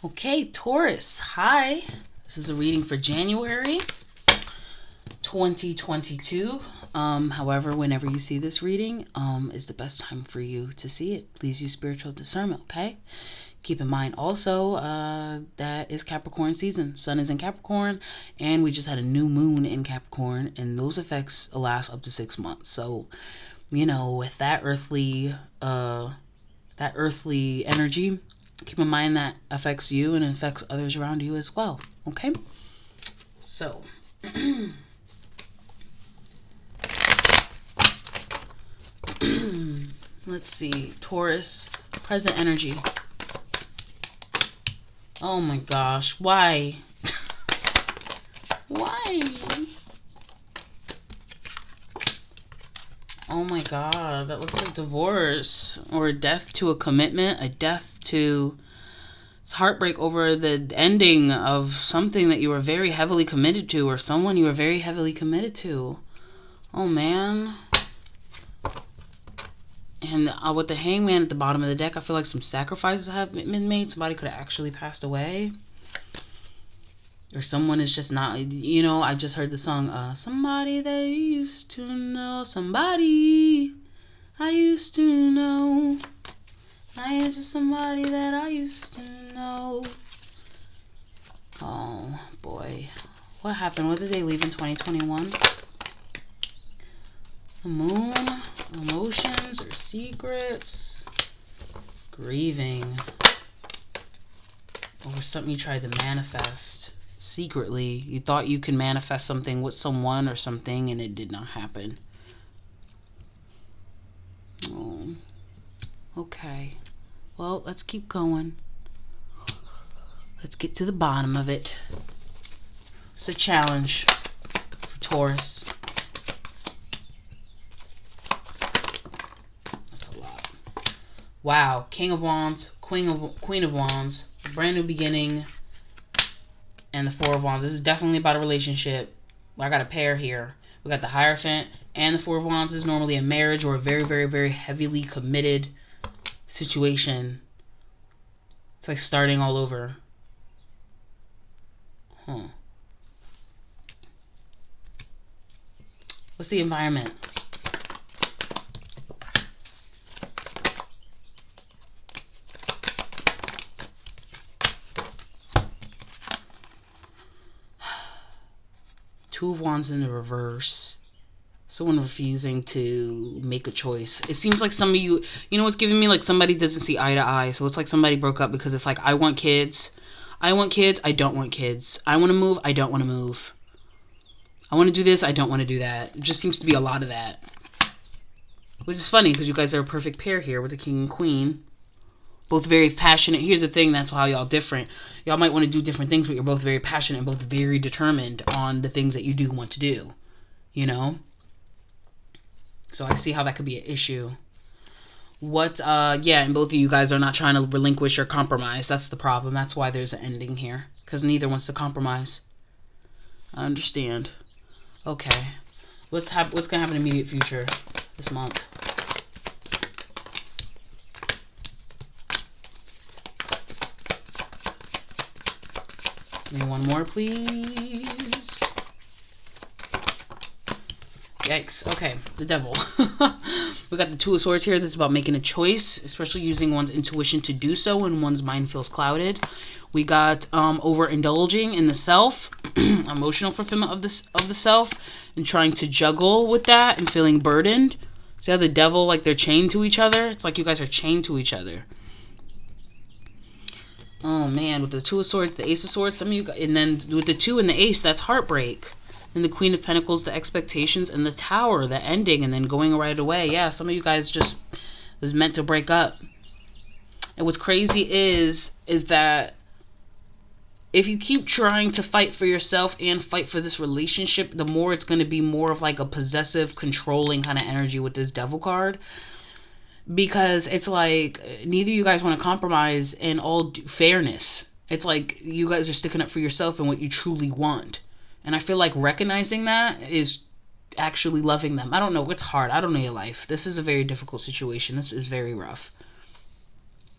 Okay, Taurus, hi. This is a reading for January 2022. However, whenever you see this reading, is the best time for you to see it. Please use spiritual discernment, okay? Keep in mind also that is Capricorn season. Sun is in Capricorn, and we just had a new moon in Capricorn, and those effects last up to 6 months. So, with that earthly energy, keep in mind that affects you and affects others around you as well. Okay? So, let's see. Taurus, present energy. Oh my gosh. Why? Why? Oh my god. That looks like divorce or a death to a commitment, a death to... It's heartbreak over the ending of something that you were very heavily committed to, or someone you were very heavily committed to. Oh man. And with the Hangman at the bottom of the deck, I feel like some sacrifices have been made. Somebody could have actually passed away. Or someone is just not... I just heard the song, somebody they used to know. Somebody I used to know. I am just somebody that I used to know. Oh, boy. What happened? What did they leave in 2021? The moon, emotions or secrets, grieving, or something you tried to manifest secretly. You thought you could manifest something with someone or something, and it did not happen. Oh, okay. Well, let's keep going. Let's get to the bottom of it. It's a challenge for Taurus. Wow, King of Wands, Queen of Wands, brand new beginning, and the Four of Wands. This is definitely about a relationship. I got a pair here. We got the Hierophant and the Four of Wands. This is normally a marriage or a very, very, very heavily committed situation. It's like starting all over. What's the environment? Two of Wands in the reverse. Someone refusing to make a choice. It seems like some of you, what's giving me like somebody doesn't see eye to eye. So it's like somebody broke up because it's like, I want kids. I want kids. I don't want kids. I want to move. I don't want to move. I want to do this. I don't want to do that. It just seems to be a lot of that. Which is funny because you guys are a perfect pair here with the King and Queen. Both very passionate. Here's the thing, that's how y'all different. Y'all might want to do different things, but you're both very passionate and both very determined on the things that you do want to do. So I see how that could be an issue. And both of you guys are not trying to relinquish or compromise. That's the problem. That's why there's an ending here. Because neither wants to compromise. I understand. Okay. What's going to happen in the immediate future this month? Give me one more, please. Yikes. Okay, the Devil. We got the Two of Swords here. This is about making a choice, especially using one's intuition to do so when one's mind feels clouded. We got overindulging in the self, emotional fulfillment of the self, and trying to juggle with that and feeling burdened. See how the Devil, like they're chained to each other? It's like you guys are chained to each other. Oh man, with the Two of Swords, the Ace of Swords, some of you, and then with the Two and the Ace, that's heartbreak. And the Queen of Pentacles, the expectations, and the Tower, the ending, and then going right away. Yeah, some of you guys just was meant to break up. And what's crazy is that if you keep trying to fight for yourself and fight for this relationship, the more it's going to be more of like a possessive, controlling kind of energy with this Devil card. Because it's like neither of you guys want to compromise in all fairness. It's like you guys are sticking up for yourself and what you truly want. And I feel like recognizing that is actually loving them. I don't know. It's hard. I don't know your life. This is a very difficult situation. This is very rough.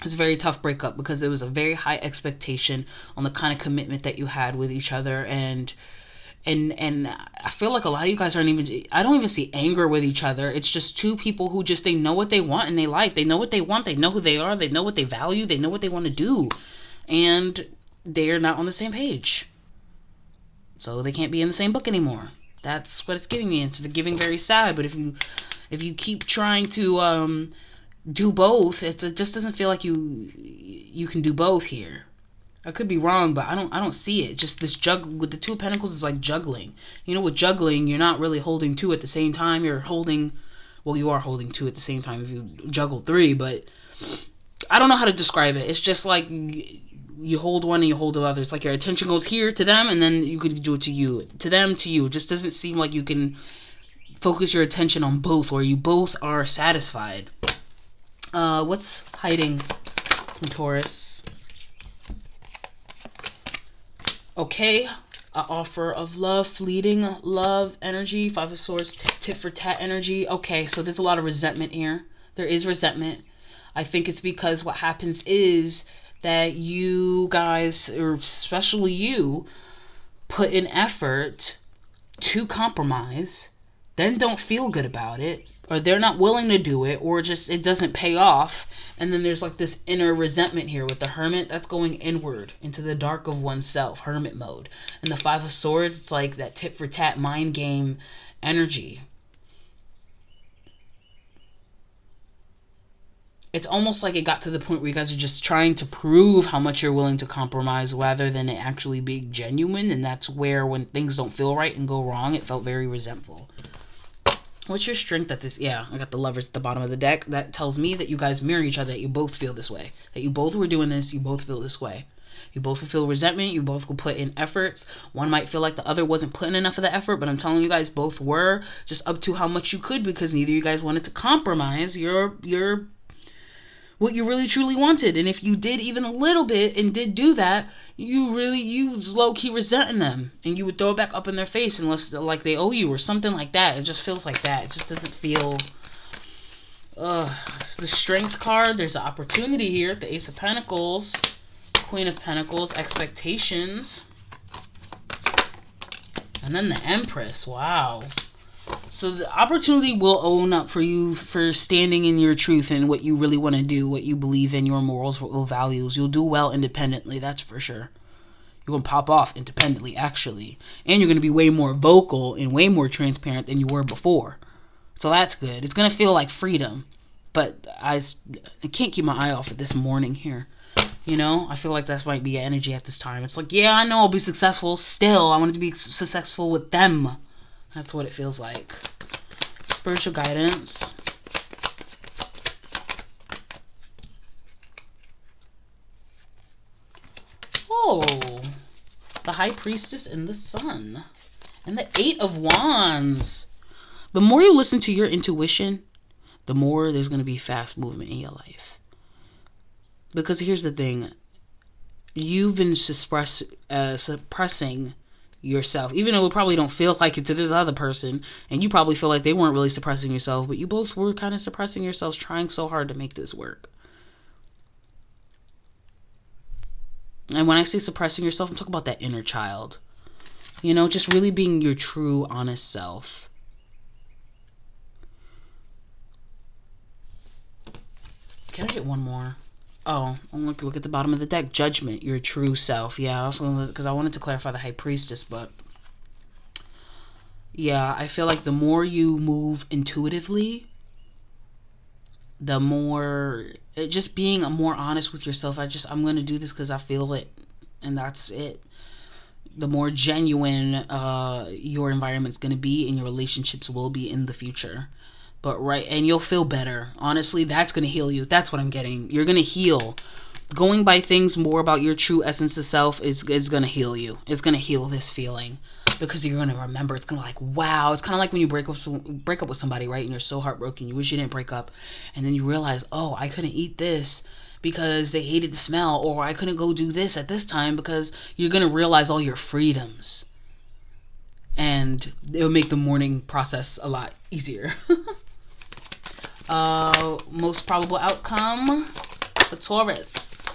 It's a very tough breakup because there was a very high expectation on the kind of commitment that you had with each other, and I feel like a lot of you guys aren't even, I don't even see anger with each other. It's just two people who just, they know what they want in their life. They know what they want. They know who they are. They know what they value. They know what they want to do. And they're not on the same page. So they can't be in the same book anymore. That's what it's giving me. It's giving very sad. But if you keep trying to do both, it just doesn't feel like you can do both here. I could be wrong, but I don't see it. Just this with the Two of Pentacles is like juggling. You know, with juggling, you're not really holding two at the same time. You're holding, well, you are holding two at the same time if you juggle three, but I don't know how to describe it. It's just like you hold one and you hold the other. It's like your attention goes here to them, and then you could do it to you, to them, to you. It just doesn't seem like you can focus your attention on both, or you both are satisfied. What's hiding from Taurus? Okay, an offer of love, fleeting love energy, Five of Swords, tit for tat energy. Okay, so there's a lot of resentment here. There is resentment. I think it's because what happens is that you guys, or especially you, put in effort to compromise, then don't feel good about it, or they're not willing to do it, or just it doesn't pay off. And then there's like this inner resentment here with the Hermit. That's going inward into the dark of oneself, Hermit mode. And the Five of Swords, it's like that tit for tat mind game energy. It's almost like it got to the point where you guys are just trying to prove how much you're willing to compromise rather than it actually being genuine. And that's where, when things don't feel right and go wrong, it felt very resentful. What's your strength at this? Yeah, I got the Lovers at the bottom of the deck. That tells me that you guys mirror each other, that you both feel this way. That you both were doing this, you both feel this way. You both will feel resentment, you both will put in efforts. One might feel like the other wasn't putting enough of the effort, but I'm telling you guys both were, just up to how much you could, because neither of you guys wanted to compromise your what you really truly wanted. And if you did even a little bit and did do that, you was low-key resenting them, and you would throw it back up in their face unless like they owe you or something like that. It just feels like that. It just doesn't feel the Strength card. There's an opportunity here. The Ace of Pentacles, Queen of Pentacles, expectations, and then the Empress. Wow. So the opportunity will own up for you for standing in your truth and what you really want to do, what you believe in, your morals or values. You'll do well independently, that's for sure. You're going to pop off independently, actually. And you're going to be way more vocal and way more transparent than you were before. So that's good. It's going to feel like freedom. But I can't keep my eye off it this morning here. You know, I feel like that might be energy at this time. It's like, yeah, I know I'll be successful. Still, I want to be successful with them. That's what it feels like. Spiritual guidance. Oh, the High Priestess and the Sun. And the Eight of Wands. The more you listen to your intuition, the more there's going to be fast movement in your life. Because here's the thing. You've been suppressing yourself, even though it probably don't feel like it to this other person, and you probably feel like they weren't really suppressing yourself, but you both were kind of suppressing yourselves, trying so hard to make this work. And when I say suppressing yourself, I'm talking about that inner child, you know, just really being your true honest self. Can I get one more? Oh, I'm going to look at the bottom of the deck. Judgment, your true self. Yeah, also because I wanted to clarify the High Priestess, but yeah, I feel like the more you move intuitively, the more, just being more honest with yourself. I'm going to do this because I feel it, and that's it. The more genuine your environment's going to be, and your relationships will be in the future. But and you'll feel better. Honestly, that's going to heal you. That's what I'm getting. You're going to heal. Going by things more about your true essence of self is going to heal you. It's going to heal this feeling. Because you're going to remember. It's going to like, wow. It's kind of like when you break up with somebody, right? And you're so heartbroken. You wish you didn't break up. And then you realize, oh, I couldn't eat this because they hated the smell. Or I couldn't go do this at this time, because you're going to realize all your freedoms. And it'll make the mourning process a lot easier. Most probable outcome. for Taurus.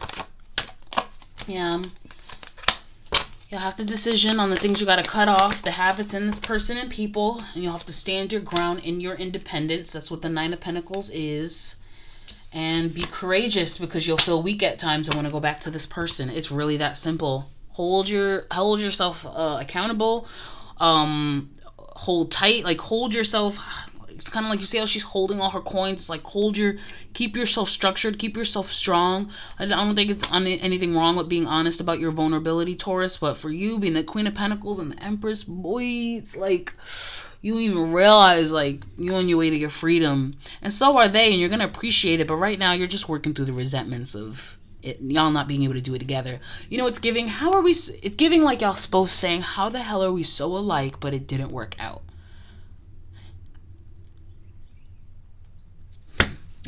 Yeah. You'll have the decision on the things you got to cut off, the habits in this person and people, and you'll have to stand your ground in your independence. That's what the Nine of Pentacles is. And be courageous, because you'll feel weak at times and want to go back to this person. It's really that simple. Hold yourself accountable. Hold tight, like hold yourself. It's kind of like, you see how she's holding all her coins. It's like keep yourself structured, keep yourself strong. I don't think it's anything wrong with being honest about your vulnerability, Taurus. But for you, being the Queen of Pentacles and the Empress, boy, it's like you don't even realize, like, you're on your way to your freedom. And so are they, and you're going to appreciate it. But right now, you're just working through the resentments of it, y'all not being able to do it together. You know, it's giving, it's giving like y'all both saying, how the hell are we so alike, but it didn't work out?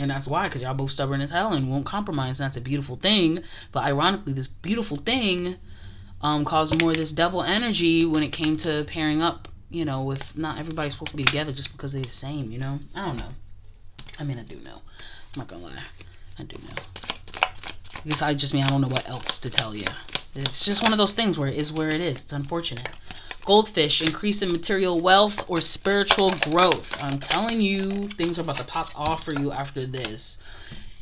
And that's why, because y'all both stubborn as hell and won't compromise. And that's a beautiful thing. But ironically, this beautiful thing caused more of this devil energy when it came to pairing up, you know, with not everybody's supposed to be together just because they're the same, you know? I don't know. I mean, I do know. I'm not gonna lie. I do know. Because I don't know what else to tell you. It's just one of those things where it is where it is. It's unfortunate. Goldfish, increase in material wealth or spiritual growth. I'm telling you, things are about to pop off for you after this.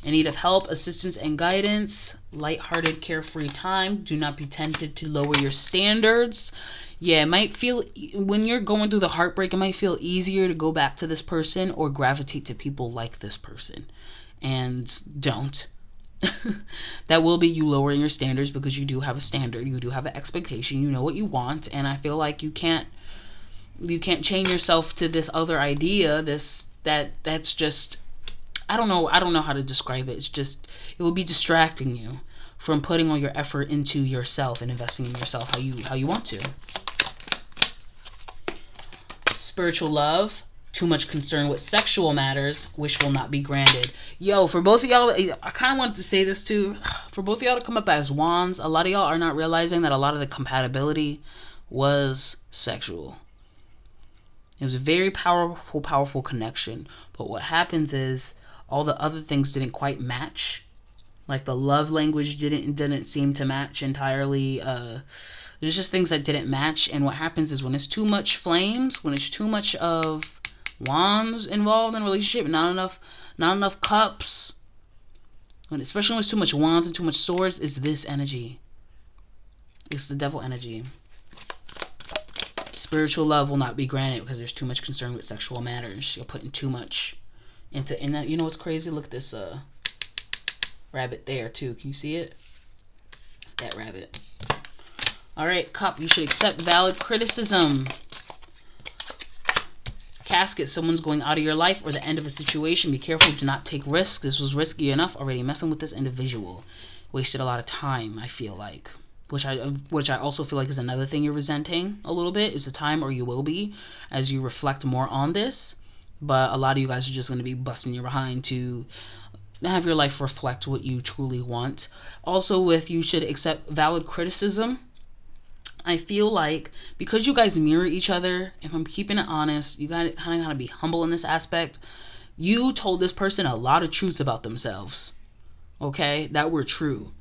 In need of help, assistance, and guidance. Lighthearted, carefree time. Do not be tempted to lower your standards. Yeah, it might feel, when you're going through the heartbreak, it might feel easier to go back to this person or gravitate to people like this person. And don't. That will be you lowering your standards, because you do have a standard, you do have an expectation, you know what you want, and I feel like you can't chain yourself to this other idea, that's just, I don't know how to describe it. It's just, it will be distracting you from putting all your effort into yourself and investing in yourself how you want to. Spiritual love. Too much concern with sexual matters. Wish will not be granted. Yo, for both of y'all, I kind of wanted to say this too. For both of y'all to come up as wands, a lot of y'all are not realizing that a lot of the compatibility was sexual. It was a very powerful connection. But what happens is all the other things didn't quite match. Like the love language didn't seem to match entirely. There's just things that didn't match. And what happens is when it's too much flames, when it's too much of wands involved in a relationship, not enough cups, especially when it's too much wands and too much swords, is this energy. It's the devil energy. Spiritual love will not be granted because there's too much concern with sexual matters. You're putting too much into that. You know what's crazy? Look at this rabbit there too. Can you see it? That rabbit. All right, Cup. You should accept valid criticism. Casket, someone's going out of your life or the end of a situation. Be careful to not take risks. This was risky enough already. Messing with this individual wasted a lot of time, I feel like, which I also feel like is another thing you're resenting a little bit, is the time, or you will be as you reflect more on this. But a lot of you guys are just going to be busting your behind to have your life reflect what you truly want. Also, with you should accept valid criticism. I feel like because you guys mirror each other, if I'm keeping it honest, you kind of gotta be humble in this aspect. You told this person a lot of truths about themselves, okay, that were true,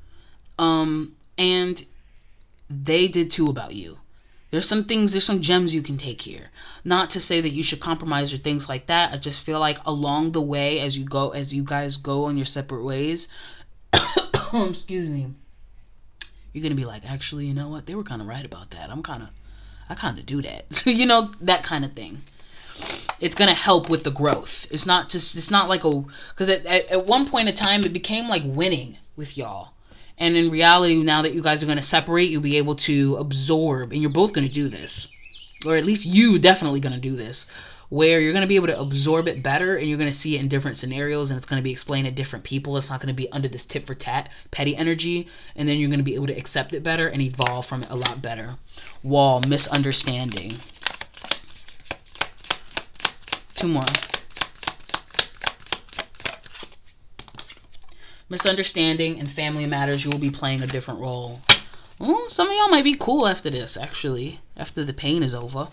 and they did too about you. There's some gems you can take here. Not to say that you should compromise or things like that. I just feel like along the way, as you guys go on your separate ways, excuse me, you're going to be like, actually, you know what? They were kind of right about that. I kind of do that. So, you know, that kind of thing. It's going to help with the growth. It's not like because at one point in time, it became like winning with y'all. And in reality, now that you guys are going to separate, you'll be able to absorb, and you're both going to do this. Or at least you definitely going to do this, where you're going to be able to absorb it better, and you're going to see it in different scenarios, and it's going to be explained to different people. It's not going to be under this tit for tat petty energy, and then you're going to be able to accept it better and evolve from it a lot better. Wall, misunderstanding. Two more. Misunderstanding and family matters. You will be playing a different role. Well, some of y'all might be cool after this, actually, after the pain is over.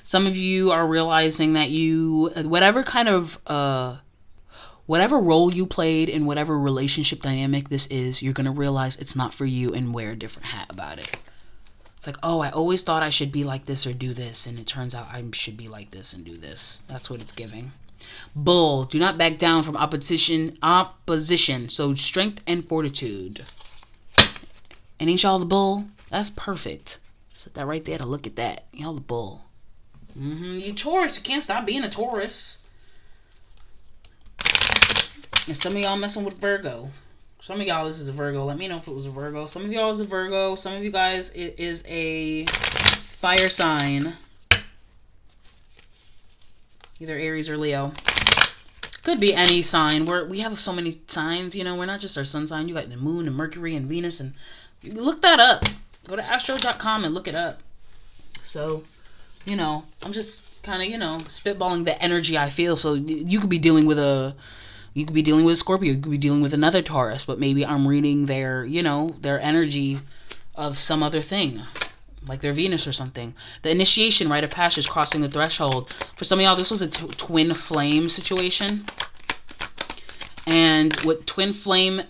Some of you are realizing that whatever kind of whatever role you played in whatever relationship dynamic this is, you're going to realize it's not for you and wear a different hat about it. It's like, oh, I always thought I should be like this or do this, and it turns out I should be like this and do this. That's what it's giving. Bull, do not back down from opposition. So strength and fortitude. And ain't y'all the bull? That's perfect. Set that right there to look at that. Y'all the bull. You Taurus, you can't stop being a Taurus. And some of y'all messing with Virgo. Some of y'all, this is a Virgo. Let me know if it was a Virgo. Some of y'all is a Virgo. Some of you guys, it is a fire sign. Either Aries or Leo. Could be any sign. We have so many signs, you know. We're not just our sun sign. You got the moon and Mercury and Venus. And look that up. Go to astro.com and look it up. So, you know, I'm just kind of, you know, spitballing the energy I feel. So you could be dealing with a Scorpio, you could be dealing with another Taurus, but maybe I'm reading their, you know, their energy of some other thing, like their Venus or something. The initiation, rite of passage, crossing the threshold. For some of y'all, this was a twin flame situation. And what twin flame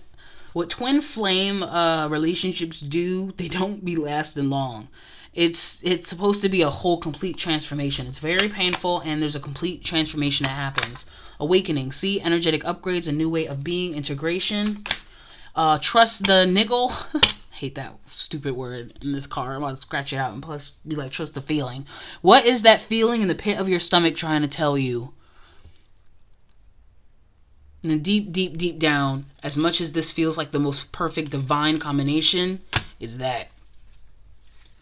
relationships do, they don't be lasting long. It's supposed to be a whole complete transformation. It's very painful, and there's a complete transformation that happens. Awakening. See, energetic upgrades, a new way of being, integration. Trust the niggle. Hate that stupid word in this card. I'm about to scratch it out and plus be like, trust the feeling. What is that feeling in the pit of your stomach trying to tell you? And deep, deep, deep down, as much as this feels like the most perfect divine combination, is that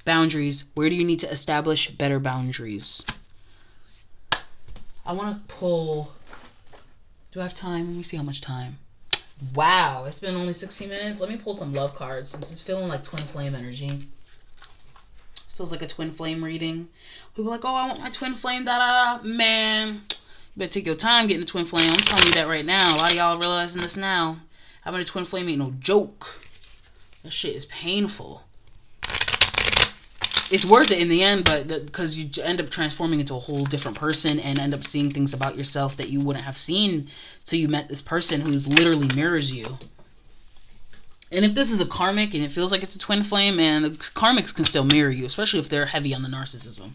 boundaries. Where do you need to establish better boundaries? I want to pull... Do I have time? Let me see how much time. Wow, it's been only 16 minutes. Let me pull some love cards since it's feeling like twin flame energy. Feels like a twin flame reading. People are like, oh, I want my twin flame, da da da. Man, you better take your time getting a twin flame. I'm telling you that right now. A lot of y'all are realizing this now. Having a twin flame ain't no joke. That shit is painful. It's worth it in the end, but because you end up transforming into a whole different person and end up seeing things about yourself that you wouldn't have seen till you met this person who's literally mirrors you. And if this is a karmic and it feels like it's a twin flame, man, the karmics can still mirror you, especially if they're heavy on the narcissism.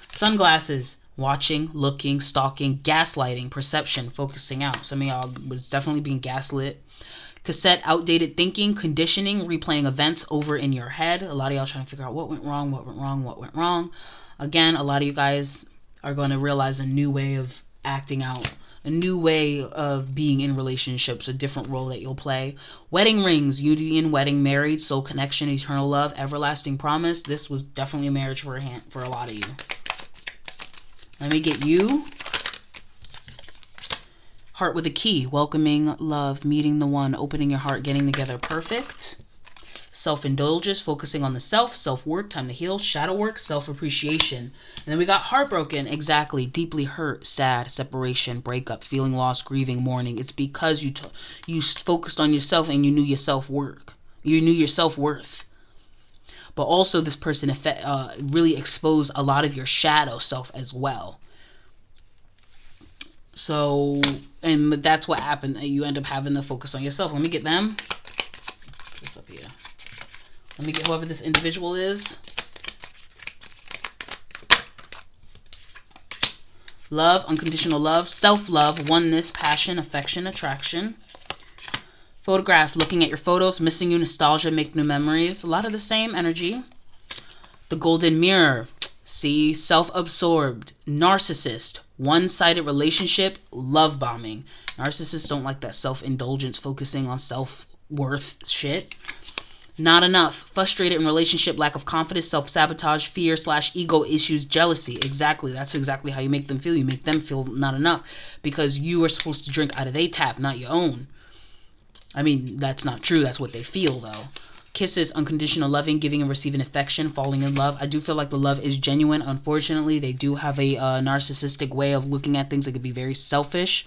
Sunglasses, watching, looking, stalking, gaslighting, perception, focusing out. Some of y'all was definitely being gaslit. Cassette, outdated thinking, conditioning, replaying events over in your head. A lot of y'all trying to figure out what went wrong, what went wrong, what went wrong. Again, a lot of you guys are going to realize a new way of acting out, a new way of being in relationships, a different role that you'll play. Wedding rings, union, wedding, married, soul connection, eternal love, everlasting promise. This was definitely a marriage for a lot of you. Let me get you. Heart with a key, welcoming, love, meeting the one, opening your heart, getting together, perfect. Self-indulgence, focusing on the self, self-work, time to heal, shadow work, self-appreciation. And then we got heartbroken, exactly, deeply hurt, sad, separation, breakup, feeling lost, grieving, mourning. It's because you focused on yourself and you knew your self-work. You knew your self-worth. But also this person really exposed a lot of your shadow self as well. So, and that's what happened. You end up having to focus on yourself. Let me get them. This up here. Let me get whoever this individual is. Love, unconditional love, self-love, oneness, passion, affection, attraction. Photograph, looking at your photos, missing you, nostalgia, make new memories. A lot of the same energy. The golden mirror. See, self-absorbed, narcissist, one-sided relationship, love bombing. Narcissists don't like that self-indulgence, focusing on self-worth shit. Not enough. Frustrated in relationship, lack of confidence, self-sabotage, fear/ego issues, jealousy. Exactly. That's exactly how you make them feel. You make them feel not enough because you are supposed to drink out of their tap, not your own. I mean, that's not true. That's what they feel, though. Kisses, unconditional loving, giving and receiving affection, falling in love. I do feel like the love is genuine. Unfortunately, they do have a narcissistic way of looking at things. They could be very selfish.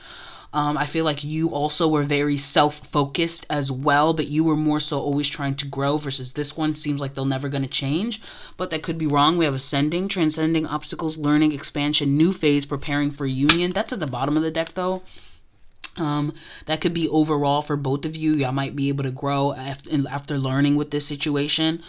I feel like you also were very self-focused as well, but you were more so always trying to grow versus this one seems like they're never going to change. But that could be wrong. We have ascending, transcending obstacles, learning, expansion, new phase, preparing for union. That's at the bottom of the deck, though. That could be overall for both of you. Y'all might be able to grow after learning with this situation.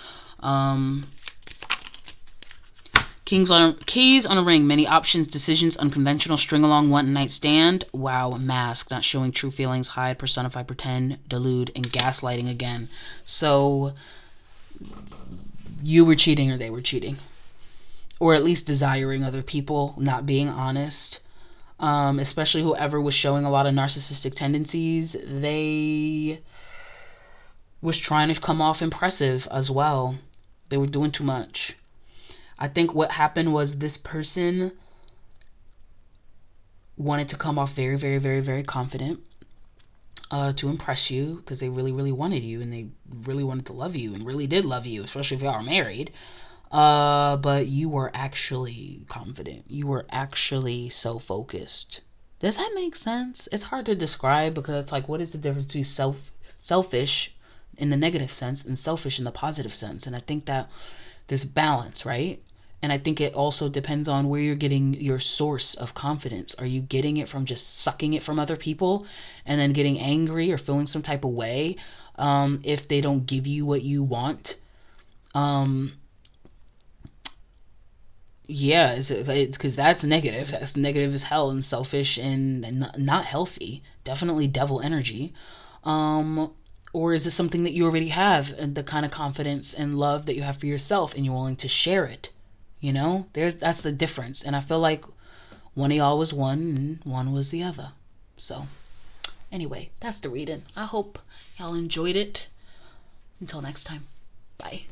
Keys on a ring. Many options, decisions, unconventional, string along, one night stand. Wow, mask, not showing true feelings, hide, personify, pretend, delude, and gaslighting again. So you were cheating or they were cheating. Or at least desiring other people, not being honest. Especially whoever was showing a lot of narcissistic tendencies, they was trying to come off impressive as well. They were doing too much. I think what happened was this person wanted to come off very, very, very, very confident to impress you because they really, really wanted you and they really wanted to love you and really did love you, especially if y'all are married. But you were actually confident. You were actually so focused. Does that make sense? It's hard to describe because it's like, what is the difference between selfish in the negative sense and selfish in the positive sense? And I think that there's balance, right? And I think it also depends on where you're getting your source of confidence. Are you getting it from just sucking it from other people and then getting angry or feeling some type of way if they don't give you what you want? Yeah, it's because that's negative. That's negative as hell and selfish and not healthy. Definitely devil energy. Or is it something that you already have and the kind of confidence and love that you have for yourself and you're willing to share it? You know, that's the difference. And I feel like one of y'all was one and one was the other. So anyway, that's the reading. I hope y'all enjoyed it. Until next time. Bye.